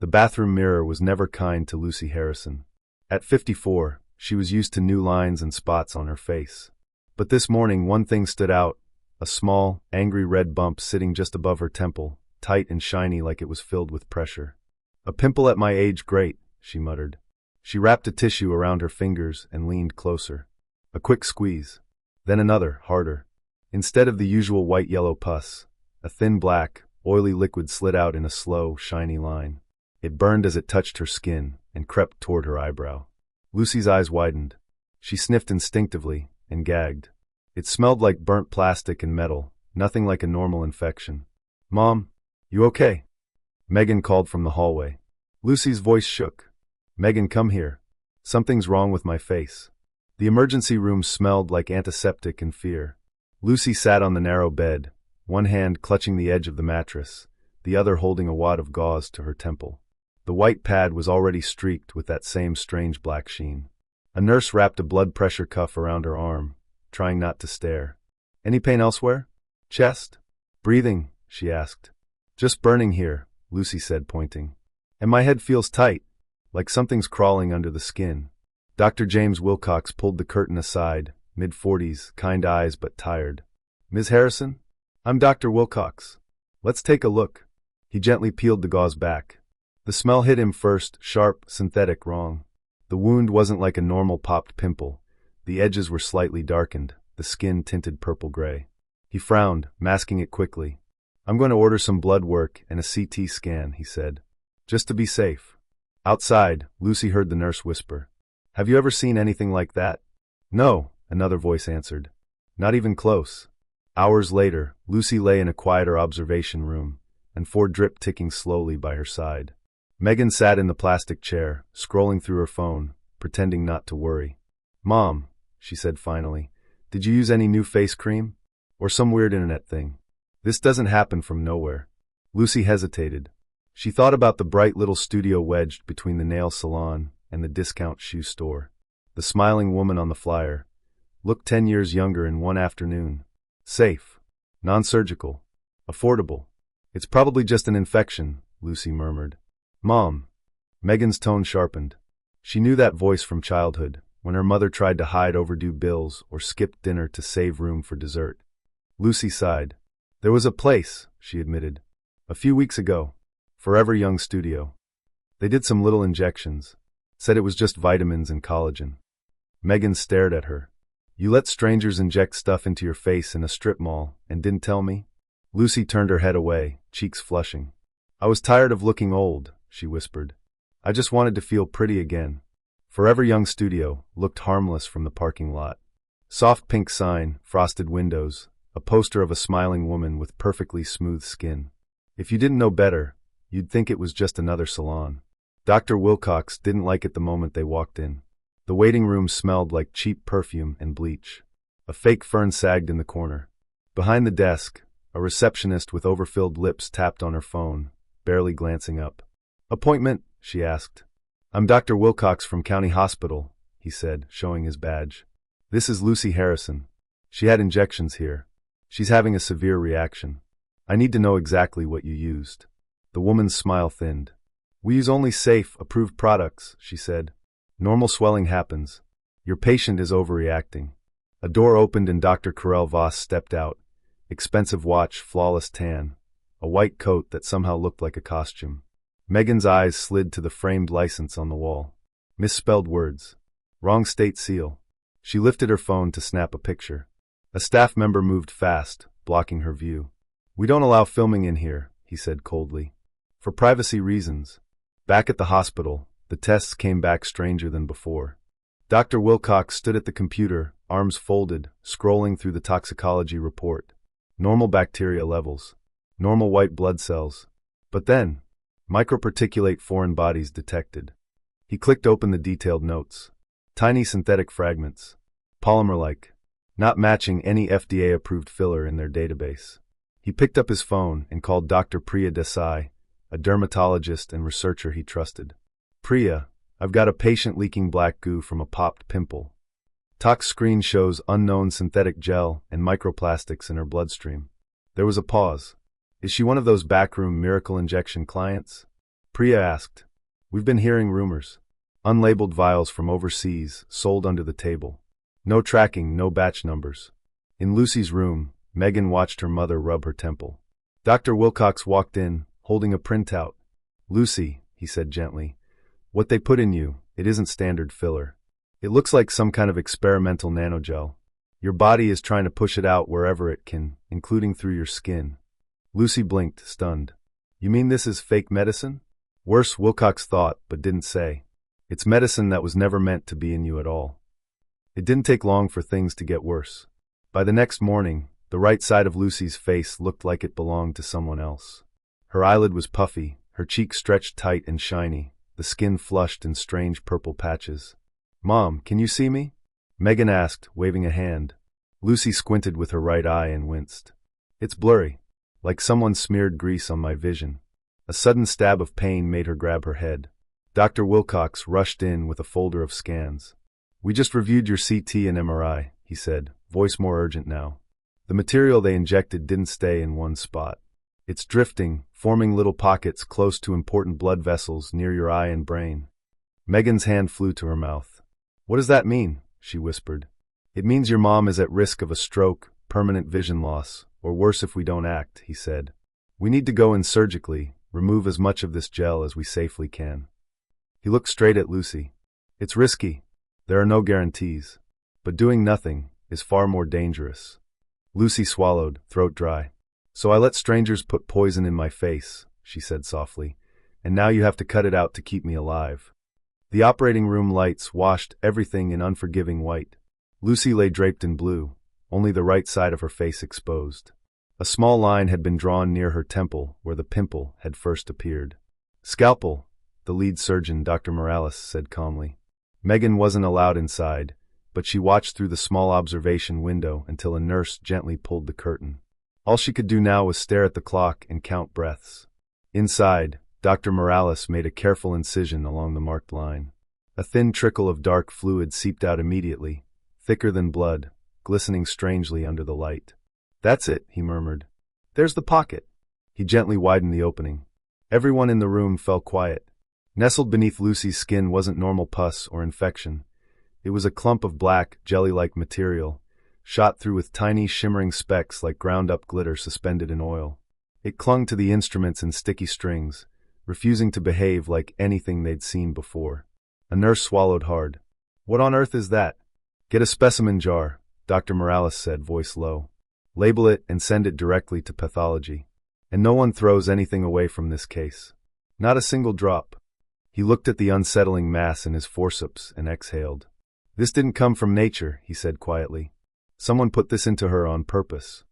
The bathroom mirror was never kind to Lucy Harrison. At 54, she was used to new lines and spots on her face. But this morning one thing stood out, a small, angry red bump sitting just above her temple, tight and shiny like it was filled with pressure. "A pimple at my age, great," she muttered. She wrapped a tissue around her fingers and leaned closer. A quick squeeze. Then another, harder. Instead of the usual white-yellow pus, a thin black, oily liquid slid out in a slow, shiny line. It burned as it touched her skin and crept toward her eyebrow. Lucy's eyes widened. She sniffed instinctively and gagged. It smelled like burnt plastic and metal, nothing like a normal infection. "Mom, you okay?" Megan called from the hallway. Lucy's voice shook. "Megan, come here. Something's wrong with my face." The emergency room smelled like antiseptic and fear. Lucy sat on the narrow bed, one hand clutching the edge of the mattress, the other holding a wad of gauze to her temple. The white pad was already streaked with that same strange black sheen. A nurse wrapped a blood pressure cuff around her arm, trying not to stare. "Any pain elsewhere? Chest? Breathing?" she asked. "Just burning here," Lucy said, pointing. "And my head feels tight, like something's crawling under the skin." Dr. James Wilcox pulled the curtain aside, mid-40s, kind eyes but tired. "Ms. Harrison? I'm Dr. Wilcox. Let's take a look." He gently peeled the gauze back. The smell hit him first, sharp, synthetic, wrong. The wound wasn't like a normal popped pimple. The edges were slightly darkened, the skin tinted purple-gray. He frowned, masking it quickly. "I'm going to order some blood work and a CT scan," he said. "Just to be safe." Outside, Lucy heard the nurse whisper, "Have you ever seen anything like that?" "No," another voice answered. "Not even close." Hours later, Lucy lay in a quieter observation room, and Ford dripped ticking slowly by her side. Megan sat in the plastic chair, scrolling through her phone, pretending not to worry. "Mom," she said finally, "did you use any new face cream? Or some weird internet thing? This doesn't happen from nowhere." Lucy hesitated. She thought about the bright little studio wedged between the nail salon and the discount shoe store. The smiling woman on the flyer looked 10 years younger in one afternoon. Safe. Non-surgical. Affordable. "It's probably just an infection," Lucy murmured. "Mom." Megan's tone sharpened. She knew that voice from childhood, when her mother tried to hide overdue bills or skipped dinner to save room for dessert. Lucy sighed. "There was a place," she admitted. "A few weeks ago. Forever Young Studio. They did some little injections. Said it was just vitamins and collagen." Megan stared at her. "You let strangers inject stuff into your face in a strip mall and didn't tell me?" Lucy turned her head away, cheeks flushing. "I was tired of looking old," she whispered. "I just wanted to feel pretty again." Forever Young Studio looked harmless from the parking lot. Soft pink sign, frosted windows, a poster of a smiling woman with perfectly smooth skin. If you didn't know better, you'd think it was just another salon. Dr. Wilcox didn't like it the moment they walked in. The waiting room smelled like cheap perfume and bleach. A fake fern sagged in the corner. Behind the desk, a receptionist with overfilled lips tapped on her phone, barely glancing up. "Appointment?" she asked. "I'm Dr. Wilcox from County Hospital," he said, showing his badge. "This is Lucy Harrison. She had injections here. She's having a severe reaction. I need to know exactly what you used." The woman's smile thinned. "We use only safe, approved products," she said. "Normal swelling happens. Your patient is overreacting." A door opened and Dr. Carell Voss stepped out. Expensive watch, flawless tan. A white coat that somehow looked like a costume. Megan's eyes slid to the framed license on the wall. Misspelled words. Wrong state seal. She lifted her phone to snap a picture. A staff member moved fast, blocking her view. "We don't allow filming in here," he said coldly. "For privacy reasons." Back at the hospital, the tests came back stranger than before. Dr. Wilcox stood at the computer, arms folded, scrolling through the toxicology report. Normal bacteria levels. Normal white blood cells. But then, microparticulate foreign bodies detected. He clicked open the detailed notes. Tiny synthetic fragments. Polymer-like. Not matching any FDA-approved filler in their database. He picked up his phone and called Dr. Priya Desai, a dermatologist and researcher he trusted. "Priya, I've got a patient leaking black goo from a popped pimple. Tox screen shows unknown synthetic gel and microplastics in her bloodstream." There was a pause. "Is she one of those backroom miracle injection clients?" Priya asked. We've been hearing rumors. Unlabeled vials from overseas, sold under the table. No tracking, no batch numbers. In Lucy's room, Megan watched her mother rub her temple. Dr. Wilcox walked in, holding a printout. Lucy, he said gently, what they put in you, it isn't standard filler. It looks like some kind of experimental nanogel. Your body is trying to push it out wherever it can, including through your skin. Lucy blinked, stunned. You mean this is fake medicine? Worse, Wilcox thought, but didn't say. It's medicine that was never meant to be in you at all. It didn't take long for things to get worse. By the next morning, the right side of Lucy's face looked like it belonged to someone else. Her eyelid was puffy, her cheek stretched tight and shiny, the skin flushed in strange purple patches. Mom, can you see me? Megan asked, waving a hand. Lucy squinted with her right eye and winced. It's blurry, like someone smeared grease on my vision. A sudden stab of pain made her grab her head. Dr. Wilcox rushed in with a folder of scans. We just reviewed your CT and MRI, he said, voice more urgent now. The material they injected didn't stay in one spot. It's drifting, forming little pockets close to important blood vessels near your eye and brain. Megan's hand flew to her mouth. What does that mean? She whispered. It means your mom is at risk of a stroke, permanent vision loss, or worse if we don't act, he said. We need to go in surgically, remove as much of this gel as we safely can. He looked straight at Lucy. It's risky. There are no guarantees. But doing nothing is far more dangerous. Lucy swallowed, throat dry. So I let strangers put poison in my face, she said softly, and now you have to cut it out to keep me alive. The operating room lights washed everything in unforgiving white. Lucy lay draped in blue, only the right side of her face exposed. A small line had been drawn near her temple where the pimple had first appeared. Scalpel, the lead surgeon, Dr. Morales, said calmly. Megan wasn't allowed inside, but she watched through the small observation window until a nurse gently pulled the curtain. All she could do now was stare at the clock and count breaths. Inside, Dr. Morales made a careful incision along the marked line. A thin trickle of dark fluid seeped out immediately, thicker than blood, glistening strangely under the light. That's it, he murmured. There's the pocket. He gently widened the opening. Everyone in the room fell quiet. Nestled beneath Lucy's skin wasn't normal pus or infection. It was a clump of black, jelly-like material, shot through with tiny shimmering specks like ground-up glitter suspended in oil. It clung to the instruments in sticky strings, refusing to behave like anything they'd seen before. A nurse swallowed hard. What on earth is that? Get a specimen jar, Dr. Morales said, voice low. Label it and send it directly to pathology. And no one throws anything away from this case. Not a single drop. He looked at the unsettling mass in his forceps and exhaled. This didn't come from nature, he said quietly. Someone put this into her on purpose.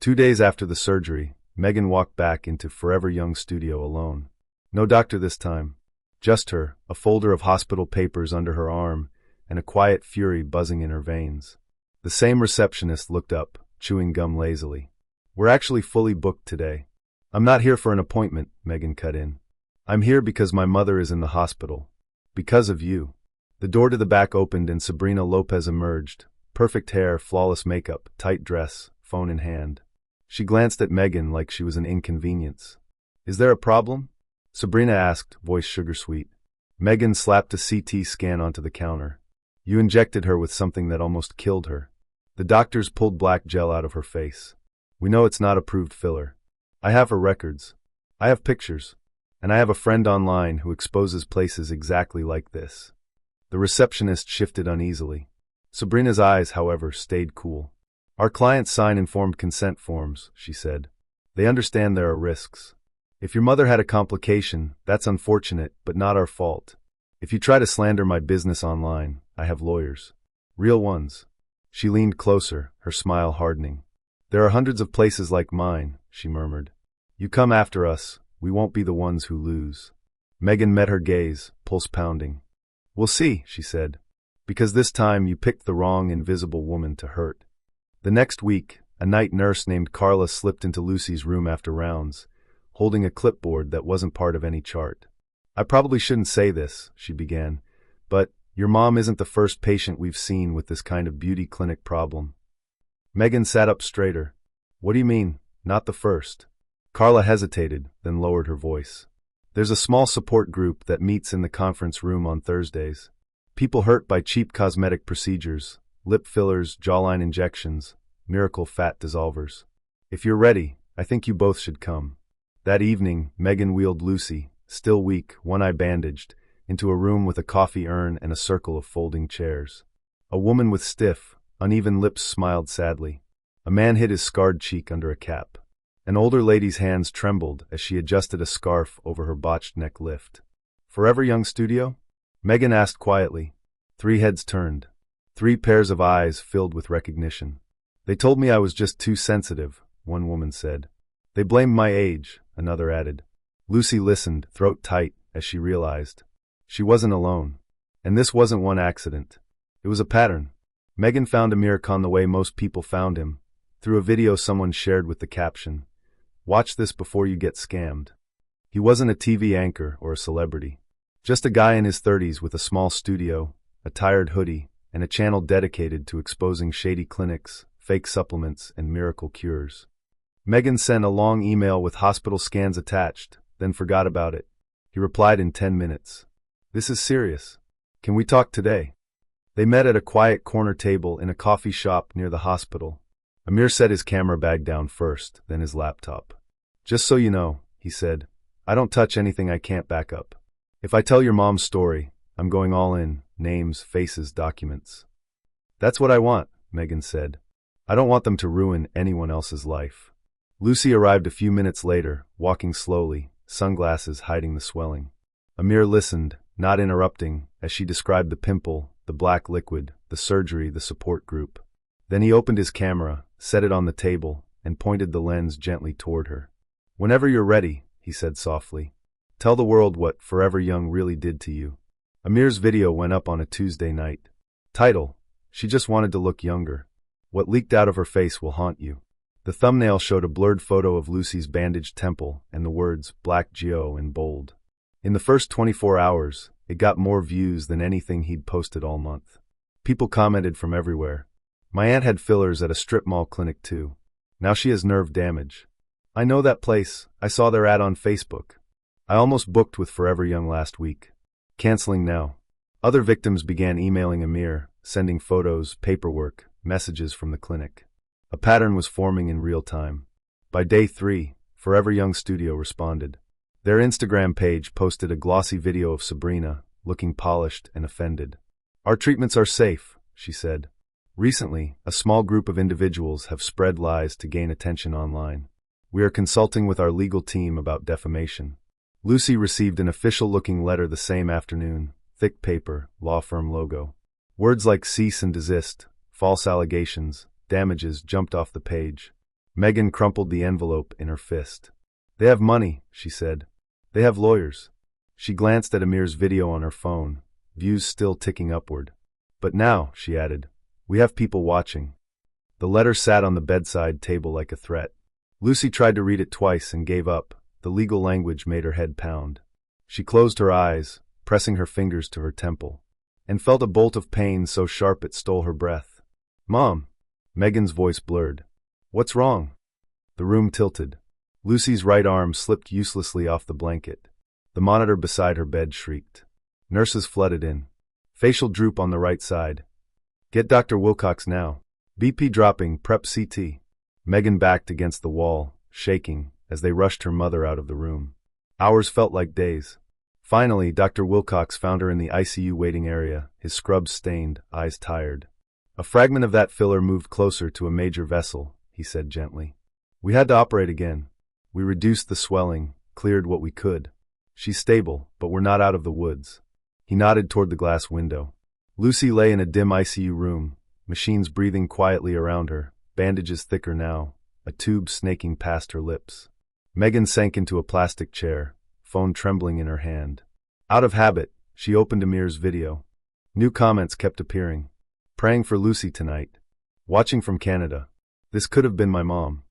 2 days after the surgery, Megan walked back into Forever Young studio alone. No doctor this time. Just her, a folder of hospital papers under her arm, and a quiet fury buzzing in her veins. The same receptionist looked up, chewing gum lazily. We're actually fully booked today. I'm not here for an appointment, Megan cut in. I'm here because my mother is in the hospital. Because of you. The door to the back opened and Sabrina Lopez emerged. Perfect hair, flawless makeup, tight dress, phone in hand. She glanced at Megan like she was an inconvenience. Is there a problem? Sabrina asked, voice sugar-sweet. Megan slapped a CT scan onto the counter. You injected her with something that almost killed her. The doctors pulled black gel out of her face. We know it's not approved filler. I have her records. I have pictures. And I have a friend online who exposes places exactly like this. The receptionist shifted uneasily. Sabrina's eyes, however, stayed cool. Our clients sign informed consent forms, she said. They understand there are risks. If your mother had a complication, that's unfortunate, but not our fault. If you try to slander my business online, I have lawyers. Real ones. She leaned closer, her smile hardening. There are hundreds of places like mine, she murmured. You come after us, we won't be the ones who lose. Megan met her gaze, pulse pounding. We'll see, she said. Because this time you picked the wrong invisible woman to hurt. The next week, a night nurse named Carla slipped into Lucy's room after rounds, holding a clipboard that wasn't part of any chart. I probably shouldn't say this, she began, but your mom isn't the first patient we've seen with this kind of beauty clinic problem. Megan sat up straighter. What do you mean, not the first? Carla hesitated, then lowered her voice. There's a small support group that meets in the conference room on Thursdays. People hurt by cheap cosmetic procedures, lip fillers, jawline injections, miracle fat dissolvers. If you're ready, I think you both should come. That evening, Megan wheeled Lucy, still weak, one eye bandaged, into a room with a coffee urn and a circle of folding chairs. A woman with stiff, uneven lips smiled sadly. A man hid his scarred cheek under a cap. An older lady's hands trembled as she adjusted a scarf over her botched neck lift. "Forever Young Studio?" Megan asked quietly. 3 heads turned. 3 pairs of eyes filled with recognition. "They told me I was just too sensitive," one woman said. "They blamed my age," another added. Lucy listened, throat tight, as she realized. She wasn't alone. And this wasn't one accident. It was a pattern. Megan found Amir Khan the way most people found him, through a video someone shared with the caption, "Watch this before you get scammed." He wasn't a TV anchor or a celebrity. Just a guy in his 30s with a small studio, a tired hoodie, and a channel dedicated to exposing shady clinics, fake supplements, and miracle cures. Megan sent a long email with hospital scans attached, then forgot about it. He replied in 10 minutes. "This is serious. Can we talk today?" They met at a quiet corner table in a coffee shop near the hospital. Amir set his camera bag down first, then his laptop. "Just so you know," he said, "I don't touch anything I can't back up. If I tell your mom's story, I'm going all in, names, faces, documents." "That's what I want," Megan said. "I don't want them to ruin anyone else's life." Lucy arrived a few minutes later, walking slowly, sunglasses hiding the swelling. Amir listened, not interrupting, as she described the pimple, the black liquid, the surgery, the support group. Then he opened his camera, set it on the table, and pointed the lens gently toward her. "Whenever you're ready," he said softly, "tell the world what Forever Young really did to you." Amir's video went up on a Tuesday night. Title: "She just wanted to look younger. What leaked out of her face will haunt you." The thumbnail showed a blurred photo of Lucy's bandaged temple and the words Black Geo in bold. In the first 24 hours, it got more views than anything he'd posted all month. People commented from everywhere. "My aunt had fillers at a strip mall clinic too. Now she has nerve damage. I know that place, I saw their ad on Facebook. I almost booked with Forever Young last week. Canceling now." Other victims began emailing Amir, sending photos, paperwork, messages from the clinic. A pattern was forming in real time. By day 3, Forever Young Studio responded. Their Instagram page posted a glossy video of Sabrina, looking polished and offended. "Our treatments are safe," she said. "Recently, a small group of individuals have spread lies to gain attention online. We are consulting with our legal team about defamation." Lucy received an official-looking letter the same afternoon, thick paper, law firm logo. Words like cease and desist, false allegations, damages jumped off the page. Megan crumpled the envelope in her fist. "They have money," she said. "They have lawyers." She glanced at Amir's video on her phone, views still ticking upward. "But now," she added, "we have people watching." The letter sat on the bedside table like a threat. Lucy tried to read it twice and gave up. The legal language made her head pound. She closed her eyes, pressing her fingers to her temple, and felt a bolt of pain so sharp it stole her breath. "Mom!" Megan's voice blurred. "What's wrong?" The room tilted. Lucy's right arm slipped uselessly off the blanket. The monitor beside her bed shrieked. Nurses flooded in. Facial droop on the right side. "Get Dr. Wilcox now. BP dropping, prep CT." Megan backed against the wall, shaking, as they rushed her mother out of the room. Hours felt like days. Finally, Dr. Wilcox found her in the ICU waiting area, his scrubs stained, eyes tired. "A fragment of that filler moved closer to a major vessel," he said gently. "We had to operate again. We reduced the swelling, cleared what we could. She's stable, but we're not out of the woods." He nodded toward the glass window. Lucy lay in a dim ICU room, machines breathing quietly around her, bandages thicker now, a tube snaking past her lips. Megan sank into a plastic chair, phone trembling in her hand. Out of habit, she opened Amir's video. New comments kept appearing. "Praying for Lucy tonight. Watching from Canada. This could have been my mom.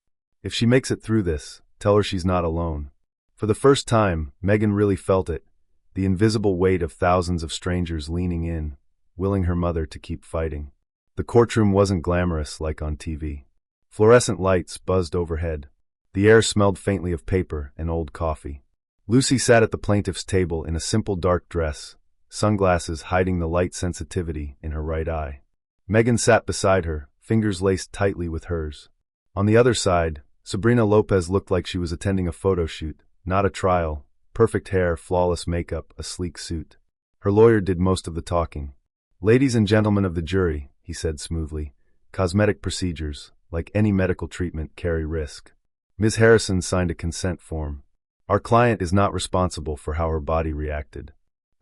If she makes it through this, tell her she's not alone." For the first time, Megan really felt it, the invisible weight of thousands of strangers leaning in, willing her mother to keep fighting. The courtroom wasn't glamorous like on TV. Fluorescent lights buzzed overhead. The air smelled faintly of paper and old coffee. Lucy sat at the plaintiff's table in a simple dark dress, sunglasses hiding the light sensitivity in her right eye. Megan sat beside her, fingers laced tightly with hers. On the other side, Sabrina Lopez looked like she was attending a photo shoot, not a trial. Perfect hair, flawless makeup, a sleek suit. Her lawyer did most of the talking. "Ladies and gentlemen of the jury," he said smoothly, "cosmetic procedures, like any medical treatment, carry risk." Ms. Harrison signed a consent form. Our client is not responsible for how her body reacted.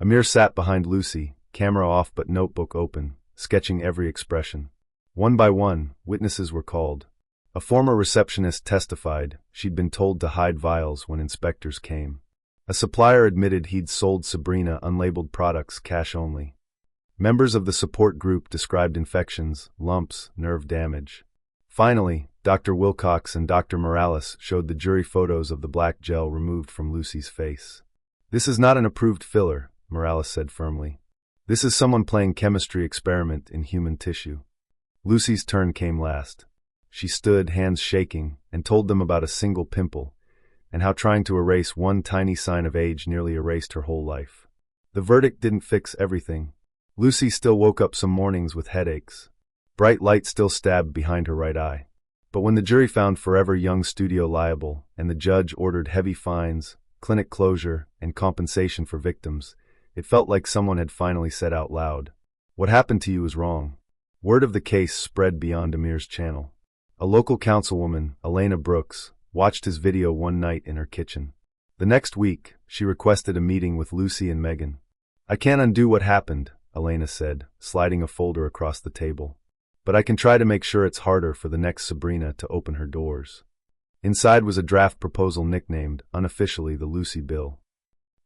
Amir sat behind Lucy, camera off but notebook open, sketching every expression. One by one, witnesses were called. A former receptionist testified she'd been told to hide vials when inspectors came. A supplier admitted he'd sold Sabrina unlabeled products cash only. Members of the support group described infections, lumps, nerve damage. Finally, Dr. Wilcox and Dr. Morales showed the jury photos of the black gel removed from Lucy's face. "This is not an approved filler," Morales said firmly. "This is someone playing chemistry experiment in human tissue." Lucy's turn came last. She stood, hands shaking, and told them about a single pimple, and how trying to erase one tiny sign of age nearly erased her whole life. The verdict didn't fix everything. Lucy still woke up some mornings with headaches. Bright light still stabbed behind her right eye. But when the jury found Forever Young Studio liable, and the judge ordered heavy fines, clinic closure, and compensation for victims, it felt like someone had finally said out loud, "What happened to you is wrong." Word of the case spread beyond Amir's channel. A local councilwoman, Elena Brooks, watched his video one night in her kitchen. The next week, she requested a meeting with Lucy and Megan. "I can't undo what happened," Elena said, sliding a folder across the table. "But I can try to make sure it's harder for the next Sabrina to open her doors." Inside was a draft proposal nicknamed, unofficially, the Lucy Bill.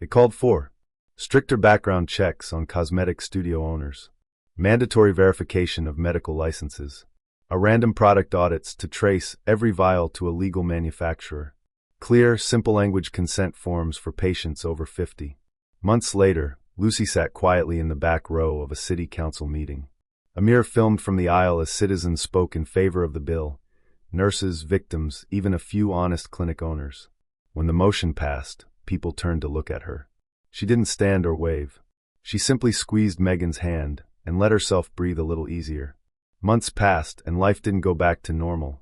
It called for stricter background checks on cosmetic studio owners, mandatory verification of medical licenses, a random product audits to trace every vial to a legal manufacturer, clear, simple language consent forms for patients over 50. Months later, Lucy sat quietly in the back row of a city council meeting. Amir filmed from the aisle as citizens spoke in favor of the bill, nurses, victims, even a few honest clinic owners. When the motion passed, people turned to look at her. She didn't stand or wave. She simply squeezed Megan's hand and let herself breathe a little easier. Months passed, and life didn't go back to normal.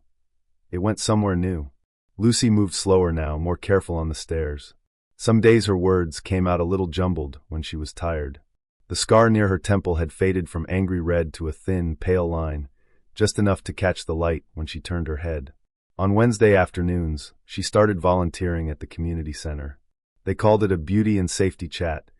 It went somewhere new. Lucy moved slower now, more careful on the stairs. Some days her words came out a little jumbled when she was tired. The scar near her temple had faded from angry red to a thin, pale line, just enough to catch the light when she turned her head. On Wednesday afternoons, she started volunteering at the community center. They called it a beauty and safety chat,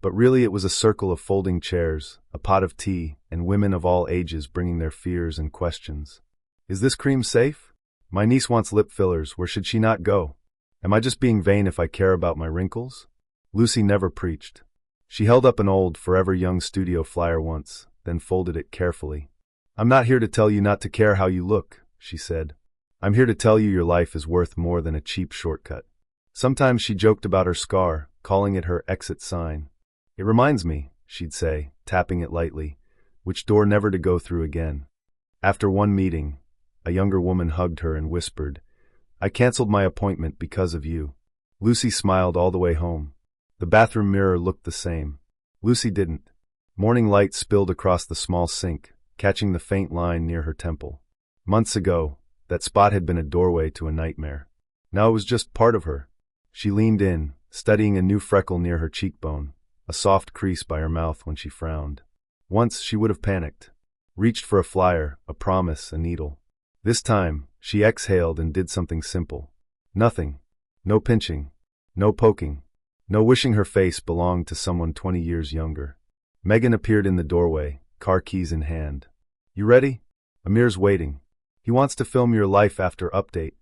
but really it was a circle of folding chairs, a pot of tea, and women of all ages bringing their fears and questions. "Is this cream safe? My niece wants lip fillers, where should she not go? Am I just being vain if I care about my wrinkles?" Lucy never preached. She held up an old Forever Young Studio flyer once, then folded it carefully. "I'm not here to tell you not to care how you look," she said. "I'm here to tell you your life is worth more than a cheap shortcut." Sometimes she joked about her scar, calling it her exit sign. "It reminds me," she'd say, tapping it lightly, which door never to go through again. After one meeting, a younger woman hugged her and whispered, "I canceled my appointment because of you." Lucy smiled all the way home. The bathroom mirror looked the same. Lucy didn't. Morning light spilled across the small sink, catching the faint line near her temple. Months ago, that spot had been a doorway to a nightmare. Now it was just part of her. She leaned in, studying a new freckle near her cheekbone, a soft crease by her mouth when she frowned. Once she would have panicked, reached for a flyer, a promise, a needle. This time, she exhaled and did something simple. Nothing. No pinching. No poking. No wishing her face belonged to someone 20 years younger. Megan appeared in the doorway, car keys in hand. "You ready? Amir's waiting. He wants to film your life after update."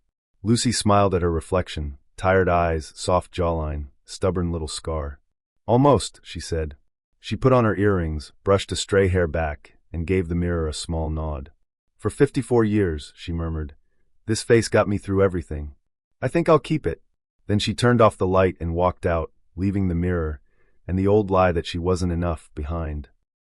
Lucy smiled at her reflection, tired eyes, soft jawline, stubborn little scar. "Almost," she said. She put on her earrings, brushed a stray hair back, and gave the mirror a small nod. "For 54 years, she murmured. "This face got me through everything. I think I'll keep it." Then she turned off the light and walked out, leaving the mirror, and the old lie that she wasn't enough, behind.